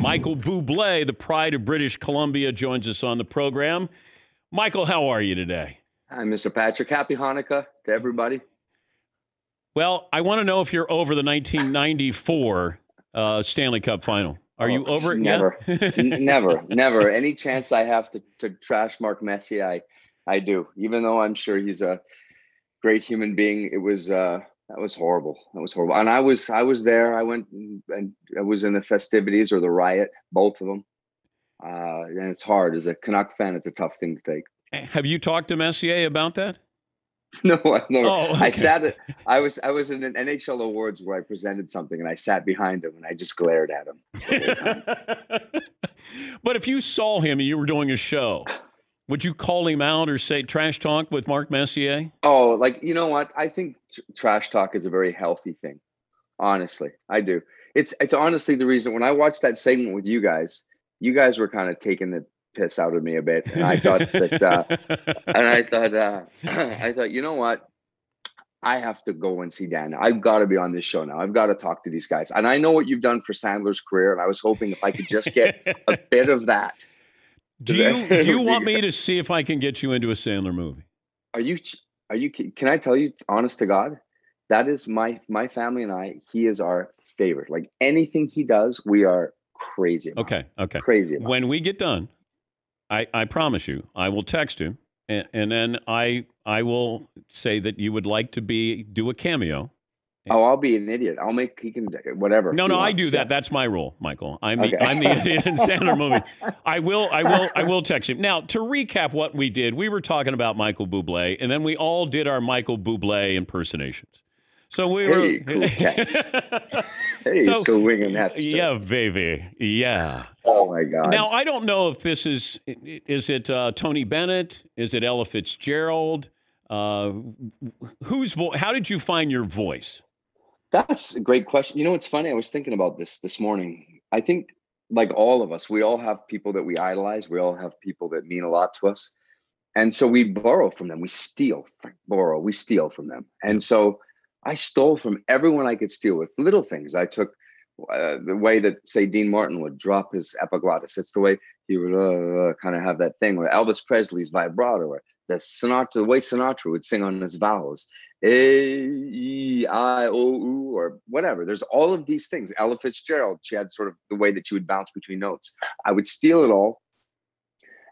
Michael Buble, the pride of British Columbia, joins us on the program. Michael, how are you today? Hi, Mr. Patrick. Happy Hanukkah to everybody. Well, I want to know if you're over the 1994 Stanley Cup final. Are you over it never, yet? never. Any chance I have to trash Mark Messier, I do. Even though I'm sure he's a great human being, that was horrible. That was horrible. And I was there. I went and I was in the festivities or the riot, both of them. And it's hard as a Canuck fan. It's a tough thing to take. Have you talked to Messier about that? No, I've never. Oh, okay. I was in an NHL awards where I presented something and I sat behind him and I just glared at him the whole time. But if you saw him and you were doing a show, would you call him out or say trash talk with Mark Messier? Oh, like, you know what? I think trash talk is a very healthy thing. Honestly, I do. It's honestly the reason when I watched that segment with you guys were kind of taking the piss out of me a bit, and I thought that, I thought, you know what? I have to go and see Dan. I've got to be on this show now. I've got to talk to these guys. And I know what you've done for Sandler's career, and I was hoping if I could just get a bit of that. Do you want me to see if I can get you into a Sandler movie? Are you? Can I tell you, honest to God, that is my family and I. He is our favorite. Like anything he does, we are crazy about. Okay. Crazy about. When we get done, I promise you, I will text him, and then I will say that you would like to do a cameo. Oh, I'll be an idiot. He can whatever. No, I do that. Yeah. That's my role, Michael. I'm the idiot in Sandler movie. I will text him. Now, to recap what we did, we were talking about Michael Bublé, and then we all did our Michael Bublé impersonations. So we were cool cat. So winging that stuff. Yeah, baby. Yeah. Oh my God. Now I don't know if this is it Tony Bennett? Is it Ella Fitzgerald? Whose voice? How did you find your voice? That's a great question. You know, it's funny. I was thinking about this morning. I think, like all of us, we all have people that we idolize. We all have people that mean a lot to us, and so we borrow from them. We steal from them, and so. I stole from everyone I could steal with little things. I took the way that, say, Dean Martin would drop his epiglottis. It's the way he would kind of have that thing, or Elvis Presley's vibrato, or the way Sinatra would sing on his vowels, A-E-I-O-U, or whatever. There's all of these things. Ella Fitzgerald, she had sort of the way that she would bounce between notes. I would steal it all.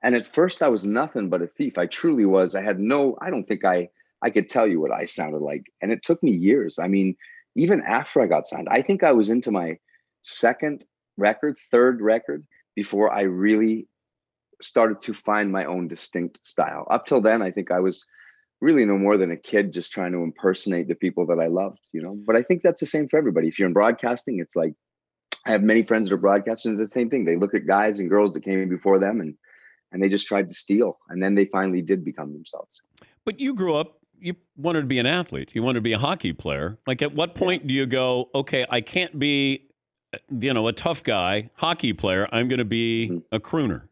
And at first I was nothing but a thief. I truly was. I don't think I could tell you what I sounded like. And it took me years. I mean, even after I got signed, I think I was into my third record before I really started to find my own distinct style. Up till then, I think I was really no more than a kid just trying to impersonate the people that I loved, you know? But I think that's the same for everybody. If you're in broadcasting, it's like, I have many friends that are broadcasters, it's the same thing. They look at guys and girls that came before them and they just tried to steal. And then they finally did become themselves. But you grew up, you wanted to be an athlete. You wanted to be a hockey player. Like, at what point do you go, okay, I can't be, a tough guy, hockey player. I'm going to be a crooner.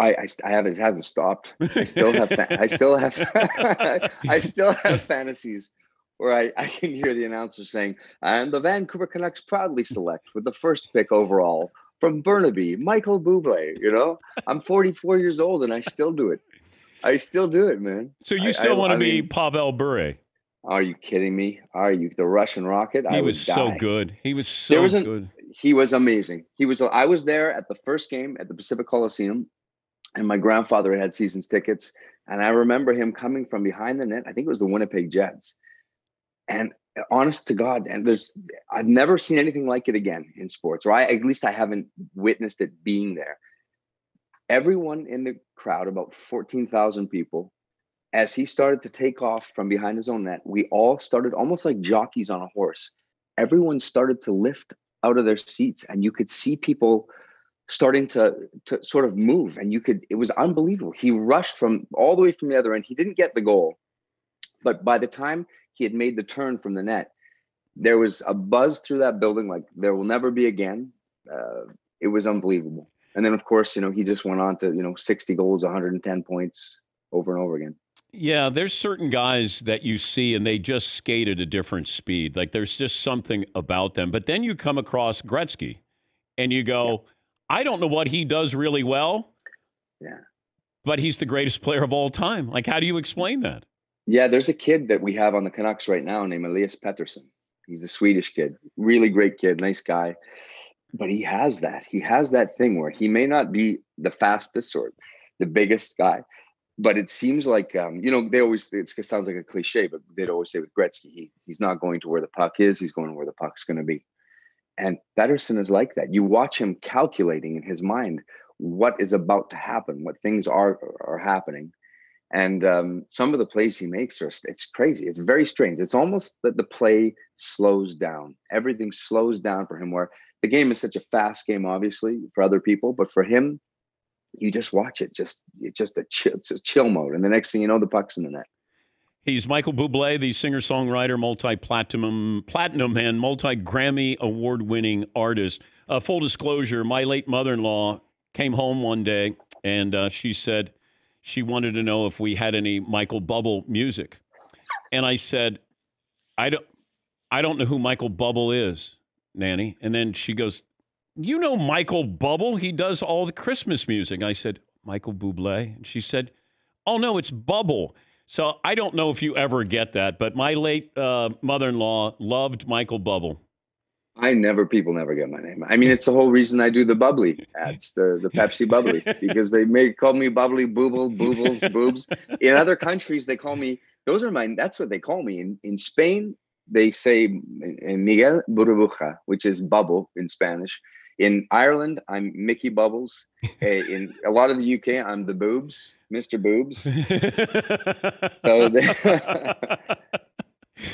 It hasn't stopped. I still have fantasies where I can hear the announcer saying, and the Vancouver Canucks proudly select with the first pick overall from Burnaby, Michael Buble. I'm 44 years old and I still do it. I still do it, man. So you still want to be Pavel Bure? Are you kidding me? Are you the Russian Rocket? He was so good. He was so good. He was amazing. I was there at the first game at the Pacific Coliseum, and my grandfather had season's tickets. And I remember him coming from behind the net. I think it was the Winnipeg Jets. And honest to God, I've never seen anything like it again in sports, or at least I haven't witnessed it being there. Everyone in the crowd, about 14,000 people, as he started to take off from behind his own net, we all started almost like jockeys on a horse. Everyone started to lift out of their seats, and you could see people starting to sort of move, and it was unbelievable. He rushed all the way from the other end. He didn't get the goal, but by the time he had made the turn from the net, there was a buzz through that building like there will never be again. It was unbelievable. And then, of course, he just went on to, 60 goals, 110 points over and over again. Yeah, there's certain guys that you see and they just skate at a different speed. Like, there's just something about them. But then you come across Gretzky, and you go, I don't know what he does really well. Yeah. But he's the greatest player of all time. Like, how do you explain that? Yeah, there's a kid that we have on the Canucks right now named Elias Pettersson. He's a Swedish kid, really great kid, nice guy. But he has that. He has that thing where he may not be the fastest or the biggest guy, but it seems like, it sounds like a cliche, but they'd always say with Gretzky, he's not going to where the puck is, he's going where the puck's going to be. And Pettersson is like that. You watch him calculating in his mind what is about to happen, what things are happening. And some of the plays he makes it's crazy. It's very strange. It's almost that the play slows down. Everything slows down for him, where the game is such a fast game, obviously, for other people. But for him, you just watch it. It's a chill mode. And the next thing you know, the puck's in the net. He's Michael Buble, the singer-songwriter, multi-platinum and multi-Grammy award-winning artist. Full disclosure, my late mother-in-law came home one day, and she said she wanted to know if we had any Michael Buble music. And I said, I don't know who Michael Buble is, Nanny. And then she goes, you know Michael Buble? He does all the Christmas music. I said, Michael Buble? And she said, oh, no, it's Bubble. So I don't know if you ever get that, but my late mother-in-law loved Michael Buble. People never get my name. I mean, it's the whole reason I do the bubbly ads, the Pepsi bubbly, because they may call me bubbly, booble, boobles, boobs. In other countries, they call me, that's what they call me. In Spain, they say Miguel Burbuja, which is bubble in Spanish. In Ireland, I'm Mickey Bubbles. In a lot of the UK, I'm the boobs, Mr. Boobs.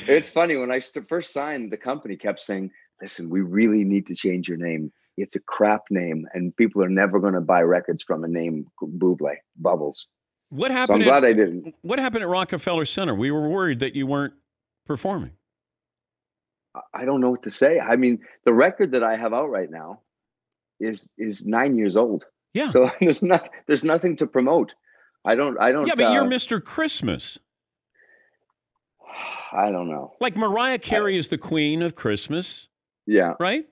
It's funny, when I first signed, the company kept saying, listen, we really need to change your name. It's a crap name, and people are never going to buy records from a name Buble, Bubbles. What happened? So I'm glad I didn't. What happened at Rockefeller Center? We were worried that you weren't performing. I don't know what to say. I mean, the record that I have out right now is 9 years old. Yeah. So there's nothing to promote. I don't. Yeah, but you're Mr. Christmas. I don't know. Like Mariah Carey is the queen of Christmas. Yeah. Right?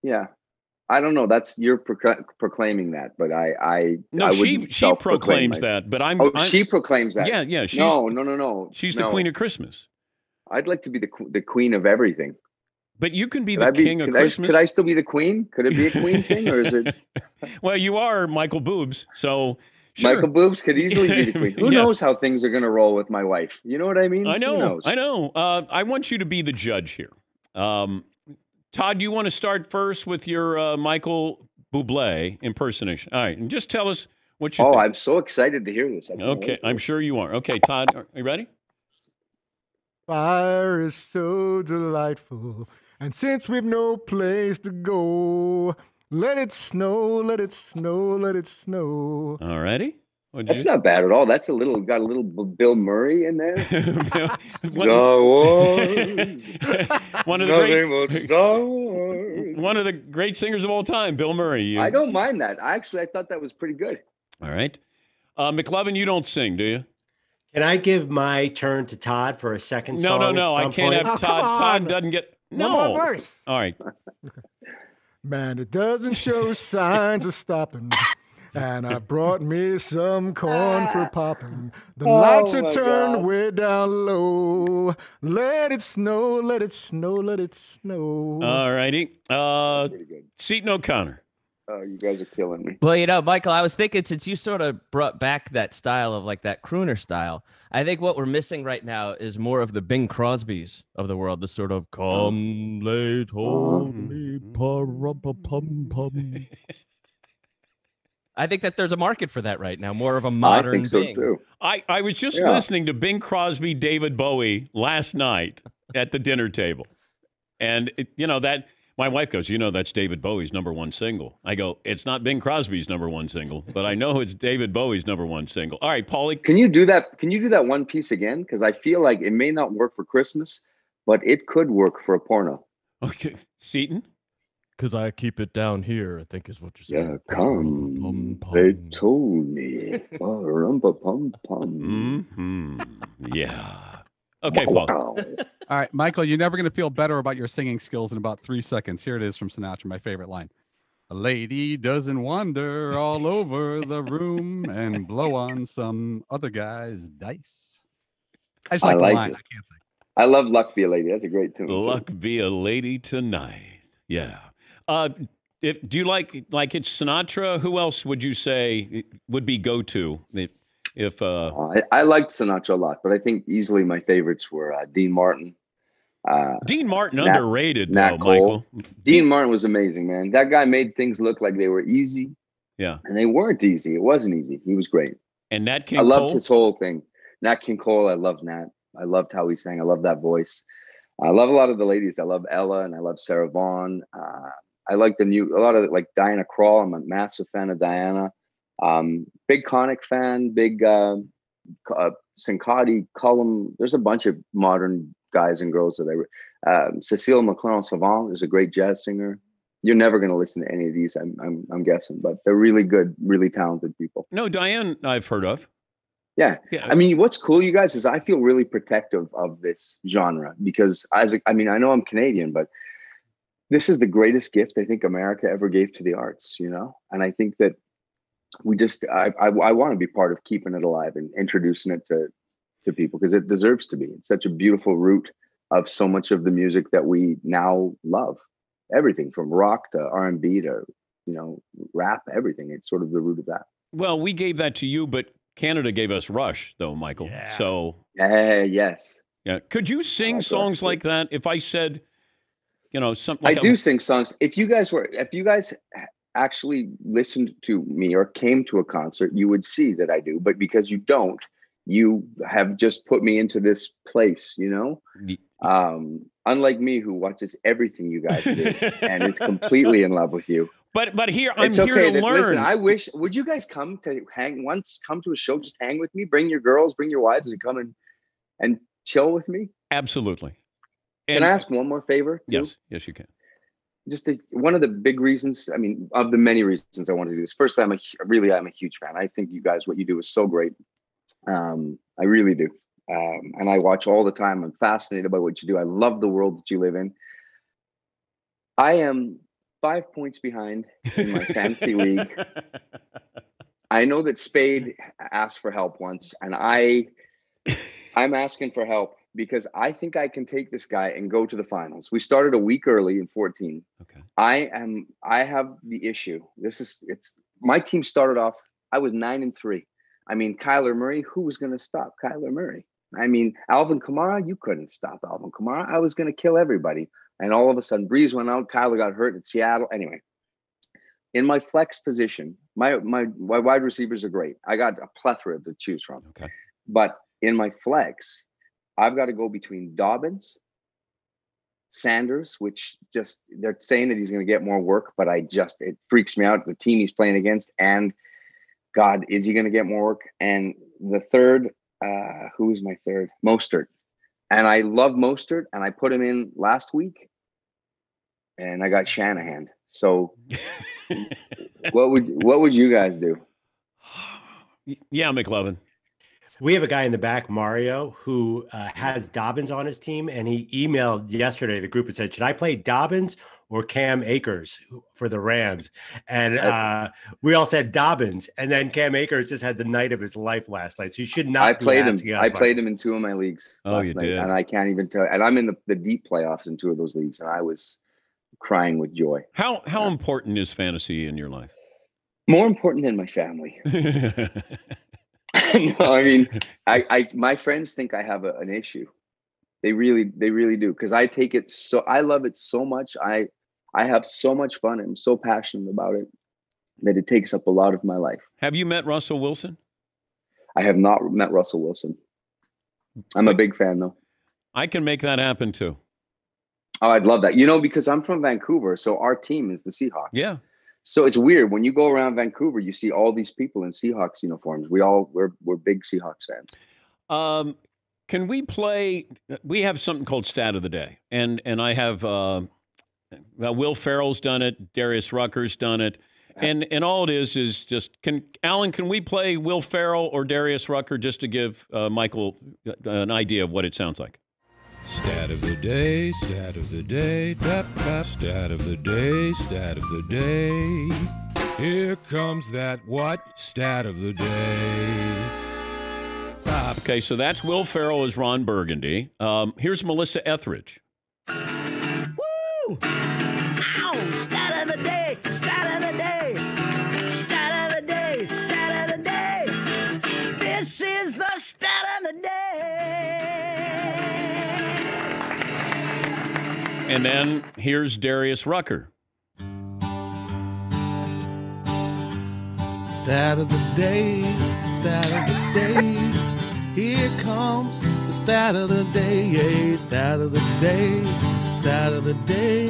Yeah. I don't know. You're proclaiming that, but she proclaims that. But she proclaims that. Yeah. No. She's the queen of Christmas. I'd like to be the queen of everything. But you can be the king of Christmas. Could I still be the queen? Could it be a queen thing, or is it? Well, you are Michael Boobs, so sure. Michael Boobs could easily be the queen. Who knows how things are going to roll with my wife? You know what I mean? I know. Who knows? I know. I want you to be the judge here. Todd, you want to start first with your Michael Buble impersonation? All right, and just tell us what you think. I'm so excited to hear this. Okay, I'm sure you are. Okay, Todd, are you ready? Fire is so delightful, and since we've no place to go, let it snow, let it snow, let it snow. All righty. That's not bad at all. That's got a little Bill Murray in there. Star Wars. One of the great singers of all time, Bill Murray. I don't mind that. I thought that was pretty good. All right. McLovin, you don't sing, do you? Can I give my turn to Todd for a second song? No. I can't have Todd. Todd doesn't get... No. One more verse. All right. Man, it doesn't show signs of stopping. And I brought me some corn for popping. The lights are turned way down low. Let it snow, let it snow, let it snow. All righty. Seton O'Connor. Oh, you guys are killing me. Well, Michael, I was thinking, since you sort of brought back that style of like that crooner style, I think what we're missing right now is more of the Bing Crosbys of the world, the sort of come late me pum. I think that there's a market for that right now, more of a modern I think so Bing. too. I was just listening to Bing Crosby, David Bowie last night at the dinner table. And, that my wife goes, that's David Bowie's #1 single. I go, it's not Bing Crosby's #1 single, but I know it's David Bowie's #1 single. All right, Paulie. Can you do that? Can you do that one piece again? Because I feel like it may not work for Christmas, but it could work for a porno. Okay. Seton? Because I keep it down here, I think is what you're saying. Yeah, come, they told me. Mm-hmm. Yeah. Okay, Paul. Wow. All right, Michael, you're never going to feel better about your singing skills in about 3 seconds. Here it is from Sinatra, my favorite line. A lady doesn't wander all over the room and blow on some other guy's dice. I just like the line. It. I can't say. I love Luck Be a Lady. That's a great tune. Luck Be a Lady Tonight. Yeah. Do you like it's Sinatra? Who else would you say would be go-to? I liked Sinatra a lot, but I think easily my favorites were Dean Martin. Dean Martin underrated though, Michael. Dean Martin was amazing, man. That guy made things look like they were easy. Yeah. And they weren't easy. It wasn't easy. He was great. And Nat King I loved Cole? his whole thing. Nat King Cole, I loved Nat. I loved how he sang. I love that voice. I love a lot of the ladies. I love Ella and I love Sarah Vaughan. I like a lot of like Diana Krall. I'm a massive fan of Diana. Big Connick fan, big Sincotti, Cullum. There's a bunch of modern guys and girls that Cecile McLaren-Savant is a great jazz singer. You're never going to listen to any of these, I'm guessing, but they're really good, really talented people. No, Diane, I've heard of. Yeah. I mean, what's cool, you guys, is I feel really protective of this genre because I know I'm Canadian, but this is the greatest gift I think America ever gave to the arts, you know? And I think that I want to be part of keeping it alive and introducing it to people because it deserves to be. It's such a beautiful root of so much of the music that we now love. Everything from rock to R&B to, rap, everything. It's sort of the root of that. Well, we gave that to you, but Canada gave us Rush, though, Michael. Yeah. So yes. Yeah. Could you sing songs like that? If I said, something like I do sing songs. If you guys actually listened to me or came to a concert, you would see that I do. But because you don't, you have just put me into this place, unlike me, who watches everything you guys do and is completely in love with you. But here, I'm here to learn. Listen, would you guys come to a show, just hang with me, bring your girls, bring your wives and come and chill with me? Absolutely. Can I ask one more favor? Too? Yes, you can. One of the big reasons, of the many reasons I want to do this. First, I'm a huge fan. I think you guys, what you do is so great. I really do. And I watch all the time. I'm fascinated by what you do. I love the world that you live in. I am 5 points behind in my fantasy league. I know that Spade asked for help once, and I'm asking for help because I think I can take this guy and go to the finals. We started a week early in 14. Okay. I have the issue. My team started off, I was 9-3. Kyler Murray, who was going to stop Kyler Murray? Alvin Kamara, you couldn't stop Alvin Kamara. I was going to kill everybody. And all of a sudden, Breeze went out. Kyler got hurt in Seattle. Anyway, in my flex position, my wide receivers are great. I got a plethora to choose from. Okay. But in my flex, I've got to go between Dobbins, Sanders, which they're saying that he's going to get more work, but it freaks me out. The team he's playing against, and God, is he going to get more work? And the third, who is my third? Mostert. And I love Mostert, and I put him in last week, and I got Shanahan. So, what would you guys do? Yeah, McLovin. We have a guy in the back, Mario, who has Dobbins on his team, and he emailed yesterday the group and said, should I play Dobbins or Cam Akers for the Rams? And we all said Dobbins, and then Cam Akers just had the night of his life last night. So you should not. I played him in 2 of my leagues last night, did. And I can't even tell. And I'm in the deep playoffs in 2 of those leagues, and I was crying with joy. How important is fantasy in your life? More important than my family. No, my friends think I have an issue. They really do, because I take it I love it so much. I have so much fun. I'm so passionate about it that it takes up a lot of my life. Have you met Russell Wilson? I have not met Russell Wilson. I'm a big fan, though. I can make that happen too. Oh, I'd love that. Because I'm from Vancouver, so our team is the Seahawks. Yeah. So it's weird when you go around Vancouver, you see all these people in Seahawks uniforms. We're big Seahawks fans. Can we play? We have something called Stat of the Day, and I have Will Ferrell's done it, Darius Rucker's done it, and all it is just Alan, can we play Will Ferrell or Darius Rucker just to give Michael an idea of what it sounds like? Stat of the day, stat of the day, stat of the day, stat of the day. Here comes that what? Stat of the day. Okay, so that's Will Ferrell as Ron Burgundy. Here's Melissa Etheridge. Woo! Ow! Stat of the day! Stat of the day! Stat of the day! Stat of the day! This is the stat of the day! And then here's Darius Rucker. Stat of the day, stat of the day. Here comes the stat of the day, yeah, stat of the day, stat of the day.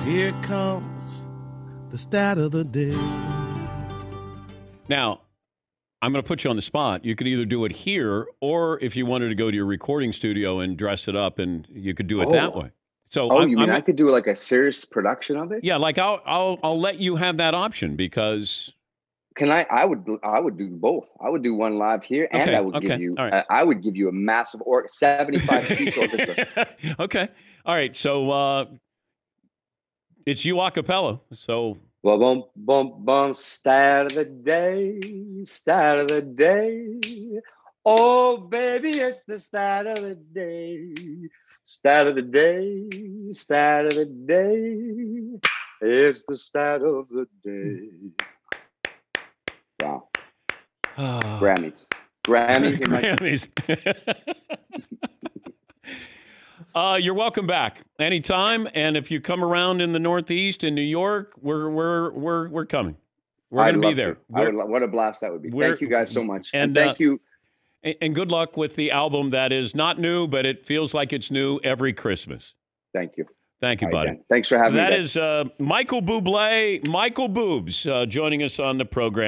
Here comes the stat of the day. Now, I'm going to put you on the spot. You could either do it here, or if you wanted to go to your recording studio and dress it up, and you could do it that way. So, you mean I could do like a serious production of it? Yeah, like I'll let you have that option because. Can I would do both. I would do one live here, and I would give you. Right. I would give you a massive 75-piece orchestra. Okay. All right. So it's you a cappella. So. Boom, boom, boom. Stat of the day. Stat of the day. Oh, baby, it's the stat of the day. Stat of the day. Stat of the day. It's the stat of the day. Wow. Grammys. Grammys. You're welcome back anytime. And if you come around in the Northeast in New York, we're coming. We're going to be there. What a blast that would be. Thank you guys so much. And thank you. And good luck with the album that is not new, but it feels like it's new every Christmas. Thank you. Thank you, buddy. Dan. Thanks for having me. That is Michael Buble, Michael Boobs, joining us on the program.